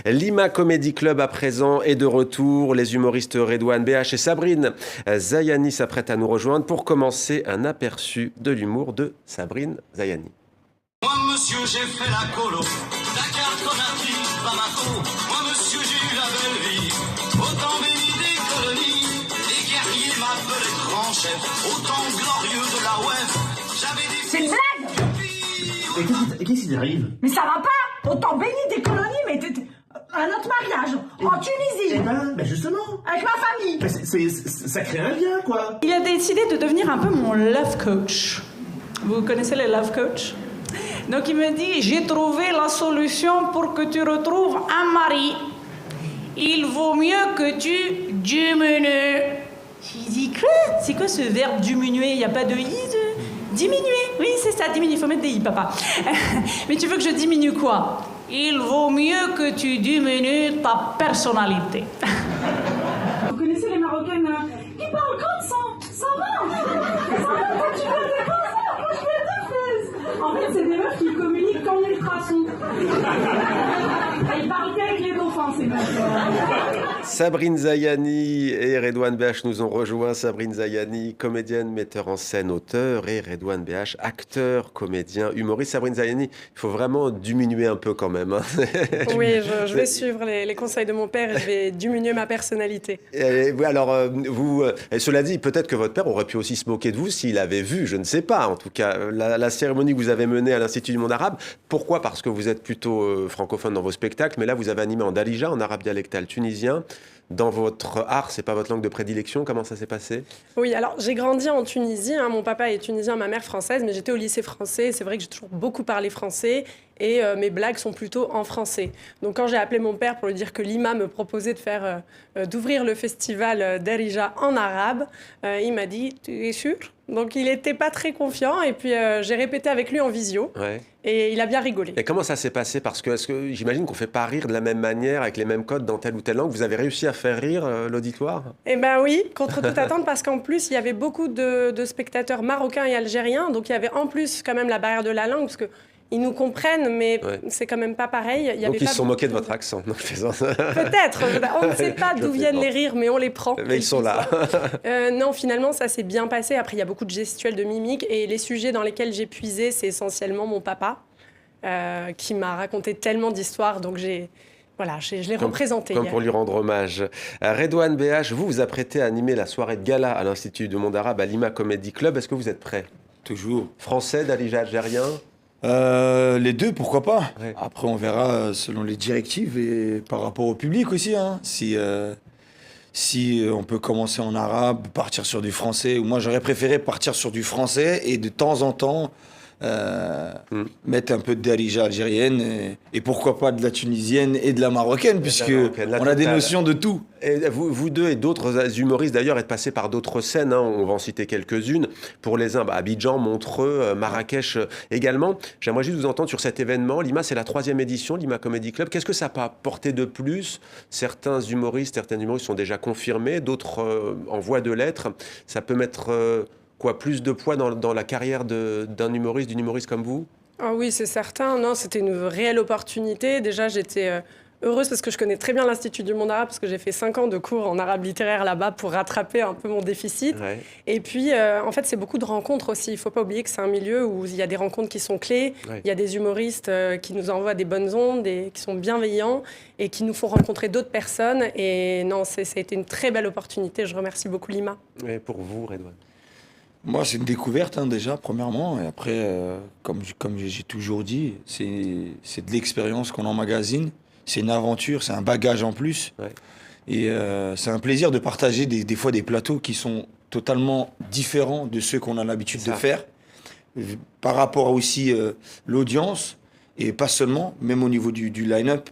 Lima Comedy Club à présent est de retour. Les humoristes Redouane BH et Sabrine Zayani s'apprêtent à nous rejoindre pour commencer un aperçu de l'humour de Sabrine Zayani. Moi, monsieur, j'ai fait la colo. Dakar, Conakry, Bamako. Moi, monsieur, j'ai eu la belle vie. Autant béni des colonies. Les guerriers m'appelaient grand chef. Autant glorieux de la web. J'avais des... C'est une blague! Et qu'est-ce qui t'arrive? Mais ça va pas! Autant béni des colonies, mais un autre mariage, en Tunisie, Ben justement. avec ma famille. Ça crée un lien, quoi. Il a décidé de devenir un peu mon love coach. Vous connaissez les love coach? Donc il me dit, j'ai trouvé la solution pour que tu retrouves un mari. Il vaut mieux que tu diminues. J'ai dit, quoi? C'est quoi ce verbe diminuer? Il n'y a pas de i de... Diminuer? Oui, c'est ça, diminuer. Il faut mettre des i, papa. Mais tu veux que je diminue quoi? Il vaut mieux que tu diminues ta personnalité. Vous connaissez les Marocaines qui parlent comme ça? Ça va? Ça va quand tu veux des concerts? Moi, je suis étoffeuse. En fait, c'est des meufs qui communiquent comme les ultrasons. Ils parlent qu'avec les dauphins, ces meufs. Sabrine Zayani et Redouane BH nous ont rejoints. Sabrine Zayani, comédienne, metteur en scène, auteur, et Redouane BH, acteur, comédien, humoriste. Sabrine Zayani, il faut vraiment diminuer un peu quand même. Hein. Oui, je vais suivre les conseils de mon père et je vais diminuer ma personnalité. Alors, cela dit, peut-être que votre père aurait pu aussi se moquer de vous s'il avait vu, je ne sais pas, en tout cas, la cérémonie que vous avez menée à l'Institut du monde arabe. Pourquoi? Parce que vous êtes plutôt francophone dans vos spectacles, mais là, vous avez animé en dalija, en arabe dialectal tunisien. Dans votre art, c'est pas votre langue de prédilection. Comment ça s'est passé? Oui, alors j'ai grandi en Tunisie. Mon papa est tunisien, ma mère française, mais j'étais au lycée français. C'est vrai que j'ai toujours beaucoup parlé français et mes blagues sont plutôt en français. Donc quand j'ai appelé mon père pour lui dire que Lima me proposait d'ouvrir le festival Darija en arabe, il m'a dit « Tu es sûr ?» Donc il n'était pas très confiant et puis j'ai répété avec lui en visio. Ouais. Et il a bien rigolé. Et comment ça s'est passé? Parce que, j'imagine qu'on ne fait pas rire de la même manière, avec les mêmes codes dans telle ou telle langue. Vous avez réussi à faire rire l'auditoire? Eh bien oui, contre toute attente, parce qu'en plus, il y avait beaucoup de spectateurs marocains et algériens. Donc il y avait en plus quand même la barrière de la langue, parce qu'ils nous comprennent, mais c'est quand même pas pareil. Donc ils se sont moqués de votre accent. Non, peut-être. On ne sait pas d'où viennent les rires, mais on les prend. Mais ils sont là. Non, finalement, ça s'est bien passé. Après, il y a beaucoup de gestuels, de mimiques. Et les sujets dans lesquels j'ai puisé, c'est essentiellement mon papa, qui m'a raconté tellement d'histoires. Donc je l'ai représenté. Comme pour lui rendre hommage. Redouane BH, vous vous apprêtez à animer la soirée de gala à l'Institut du monde arabe à Lima Comedy Club. Est-ce que vous êtes prêt? Toujours. Français, dalija algérien? Les deux, pourquoi pas. Ouais. Après, on verra selon les directives et par rapport au public aussi. Hein. Si on peut commencer en arabe, partir sur du français. Ou moi, j'aurais préféré partir sur du français et de temps en temps mettre un peu de darija algérienne et pourquoi pas de la tunisienne et de la marocaine, puisque on a des notions de tout. Et vous deux et d'autres humoristes d'ailleurs êtes passés par d'autres scènes, hein, on va en citer quelques-unes. Pour les uns, Abidjan, Montreux, Marrakech également. J'aimerais juste vous entendre sur cet événement. Lima, c'est la 3e édition, Lima Comedy Club. Qu'est-ce que ça peut apporter de plus? Certains humoristes sont déjà confirmés, d'autres en voie de l'être. Ça peut mettre plus de poids dans la carrière d'un humoriste, d'une humoriste comme vous? Ah oui, c'est certain. Non, c'était une réelle opportunité. Déjà, j'étais heureuse parce que je connais très bien l'Institut du monde arabe, parce que j'ai fait 5 ans de cours en arabe littéraire là-bas pour rattraper un peu mon déficit. Ouais. Et puis, en fait, c'est beaucoup de rencontres aussi. Il ne faut pas oublier que c'est un milieu où il y a des rencontres qui sont clés. Ouais. Il y a des humoristes qui nous envoient des bonnes ondes, qui sont bienveillants et qui nous font rencontrer d'autres personnes. Et non, ça a été une très belle opportunité. Je remercie beaucoup Lima. Et pour vous, Redouane? Moi, c'est une découverte, déjà, premièrement. Et après, comme j'ai toujours dit, c'est de l'expérience qu'on emmagasine. C'est une aventure, c'est un bagage en plus. Ouais. Et c'est un plaisir de partager des fois des plateaux qui sont totalement différents de ceux qu'on a l'habitude de faire. Par rapport aussi l'audience, et pas seulement, même au niveau du line-up.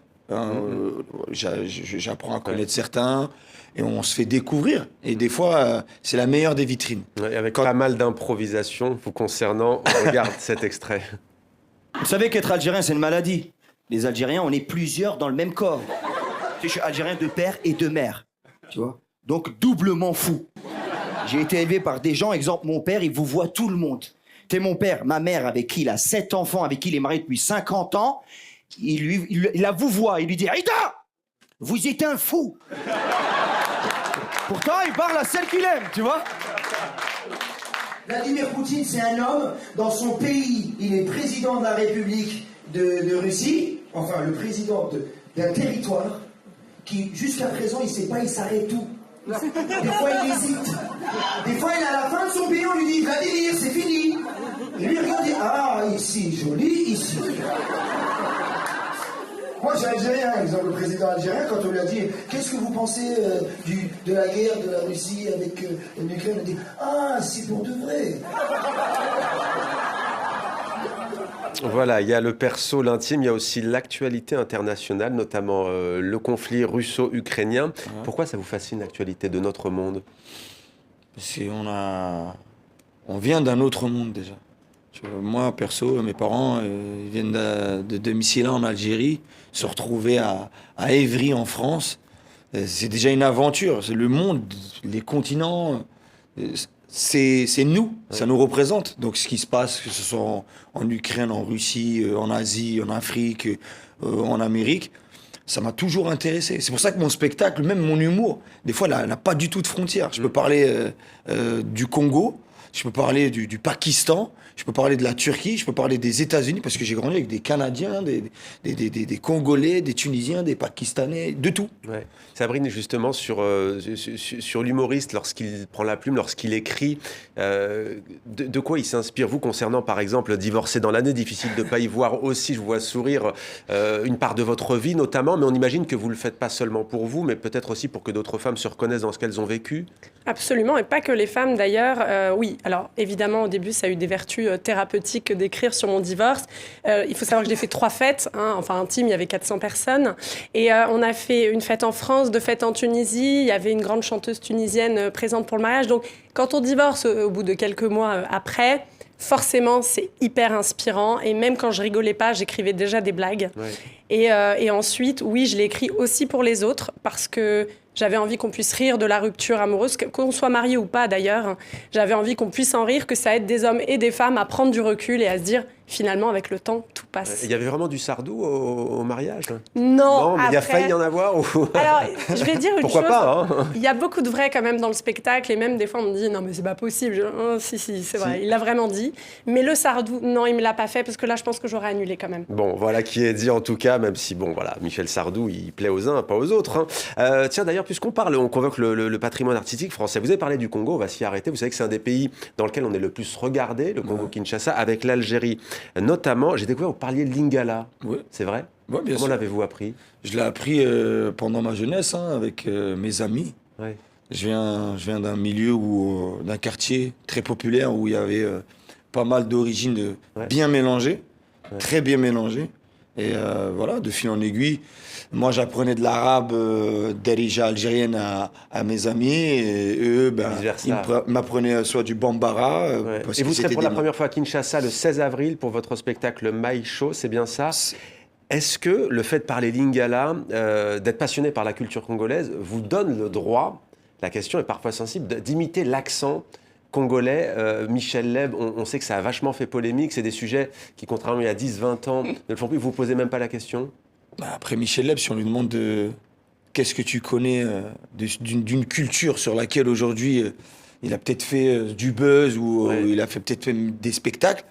J'apprends à connaître certains. Et on se fait découvrir. Et des fois, c'est la meilleure des vitrines. Ouais, avec pas mal d'improvisation vous concernant. On regarde cet extrait. Vous savez qu'être algérien, c'est une maladie. Les Algériens, on est plusieurs dans le même corps. Je suis algérien de père et de mère. Tu vois? Donc, doublement fou. J'ai été élevé par des gens, exemple, mon père, il vous voit tout le monde. T'es mon père, ma mère, avec qui il a 7 enfants, avec qui il est marié depuis 50 ans. il la vous voit, il lui dit « Aïda, vous êtes un fou !» Pourtant, il parle à celle qu'il aime, tu vois. Vladimir Poutine, c'est un homme, dans son pays, il est président de la République de Russie, enfin le président d'un territoire, qui jusqu'à présent, il ne sait pas, il s'arrête tout. Des fois, il hésite. Des fois, il est à la fin de son pays, on lui dit « Vladimir, c'est fini !» Et lui, il regarde, il dit « Ah, ici, joli, ici !» Moi, j'ai Algérien, par exemple, le président algérien, quand on lui a dit « Qu'est-ce que vous pensez de la guerre de la Russie avec l'Ukraine ?» Il a dit « Ah, c'est pour de vrai !» Voilà, il y a le perso, l'intime, il y a aussi l'actualité internationale, notamment le conflit russo-ukrainien. Pourquoi ça vous fascine l'actualité de notre monde? Parce qu'on vient d'un autre monde déjà. Moi, perso, mes parents ils viennent de domicile en Algérie, se retrouver à Évry en France. C'est déjà une aventure. C'est le monde, les continents, c'est nous, ça nous représente. Donc ce qui se passe, que ce soit en Ukraine, en Russie, en Asie, en Afrique, en Amérique, ça m'a toujours intéressé. C'est pour ça que mon spectacle, même mon humour, des fois, n'a pas du tout de frontières. Je peux parler du Congo, je peux parler du Pakistan, je peux parler de la Turquie, je peux parler des États-Unis, parce que j'ai grandi avec des Canadiens, des Congolais, des Tunisiens, des Pakistanais, de tout. Ouais. Sabrine, justement, sur l'humoriste, lorsqu'il prend la plume, lorsqu'il écrit, de quoi il s'inspire, vous, concernant, par exemple, Divorcer dans l'année, difficile de ne pas y voir aussi, je vous vois sourire, une part de votre vie, notamment, mais on imagine que vous ne le faites pas seulement pour vous, mais peut-être aussi pour que d'autres femmes se reconnaissent dans ce qu'elles ont vécu. Absolument, et pas que les femmes d'ailleurs. Oui, alors évidemment, au début, ça a eu des vertus thérapeutiques d'écrire sur mon divorce. Il faut savoir que j'ai fait 3 fêtes, enfin intimes, il y avait 400 personnes. Et on a fait une fête en France, 2 fêtes en Tunisie. Il y avait une grande chanteuse tunisienne présente pour le mariage. Donc, quand on divorce au bout de quelques mois après, forcément, c'est hyper inspirant. Et même quand je rigolais pas, j'écrivais déjà des blagues. Ouais. Et ensuite, oui, je l'ai écrit aussi pour les autres parce que j'avais envie qu'on puisse rire de la rupture amoureuse, qu'on soit marié ou pas d'ailleurs. J'avais envie qu'on puisse en rire, que ça aide des hommes et des femmes à prendre du recul et à se dire, finalement, avec le temps, tout passe. Il y avait vraiment du Sardou au mariage? Non, mais il y a failli y en avoir ou... Alors, je vais dire une Pourquoi chose. Pourquoi pas, hein. Il y a beaucoup de vrai quand même dans le spectacle et même des fois on me dit non mais c'est pas possible. Oh, si, c'est vrai, il l'a vraiment dit. Mais le Sardou, non, il me l'a pas fait parce que là je pense que j'aurais annulé quand même. Bon, voilà qui est dit en tout cas, même si bon voilà, Michel Sardou, il plaît aux uns, pas aux autres. Hein. Tiens d'ailleurs, puisqu'on parle, on convoque le patrimoine artistique français. Vous avez parlé du Congo, on va s'y arrêter. Vous savez que c'est un des pays dans lequel on est le plus regardé, le Congo-Kinshasa, avec l'Algérie notamment. J'ai découvert, vous parliez de Lingala. Oui. C'est vrai? Oui, bien sûr. Comment l'avez-vous appris? Je l'ai appris pendant ma jeunesse, avec mes amis. Ouais. Je viens d'un milieu, d'un quartier très populaire où il y avait pas mal d'origines bien mélangées, très bien mélangées. Et voilà, de fil en aiguille, moi j'apprenais de l'arabe d'origine algérienne à mes amis, et eux, ils m'apprenaient soit du bambara. Et vous serez pour la première fois à Kinshasa le 16 avril pour votre spectacle Maï Show, c'est bien ça? Est-ce que le fait de parler lingala, d'être passionné par la culture congolaise, vous donne le droit, la question est parfois sensible, d'imiter l'accent congolais? Michel Leb, on sait que ça a vachement fait polémique, c'est des sujets qui, contrairement à il y a 10-20 ans, ne le font plus. Vous ne posez même pas la question? Après Michel Leb, si on lui demande qu'est-ce que tu connais d'une culture sur laquelle aujourd'hui il a peut-être fait du buzz ou il a peut-être fait des spectacles,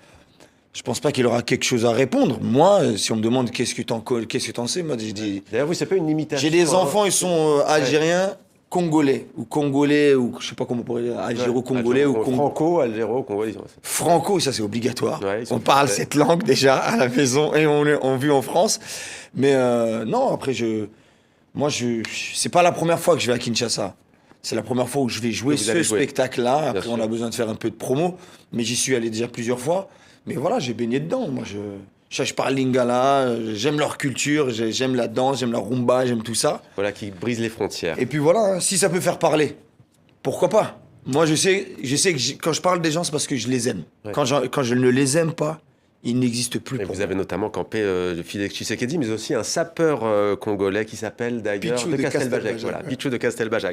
je pense pas qu'il aura quelque chose à répondre. Moi, si on me demande qu'est-ce que t'en sais, moi je dis... D'ailleurs, oui, c'est pas une limitation. J'ai des enfants, ils sont algériens, congolais, ou je sais pas comment on pourrait dire, algéro-congolais ou franco, algéro-congolais. Franco, ça c'est obligatoire. On parle cette langue déjà à la maison et on vit en France. Mais non, après c'est pas la première fois que je vais à Kinshasa. C'est la première fois où je vais jouer ce spectacle-là. Après, on a besoin de faire un peu de promo, mais j'y suis allé déjà plusieurs fois. Mais voilà, j'ai baigné dedans. Moi, je parle lingala, j'aime leur culture, j'aime la danse, j'aime la rumba, j'aime tout ça. Voilà, qui brise les frontières. Et puis voilà, si ça peut faire parler, pourquoi pas? Moi, je sais que quand je parle des gens, c'est parce que je les aime. Ouais. Quand je ne les aime pas, ils n'existent plus. Et vous avez notamment campé Félix Tshisekedi, mais aussi un sapeur congolais qui s'appelle d'ailleurs Pichou de Castelbajac. Voilà, Pichou de Castelbajac.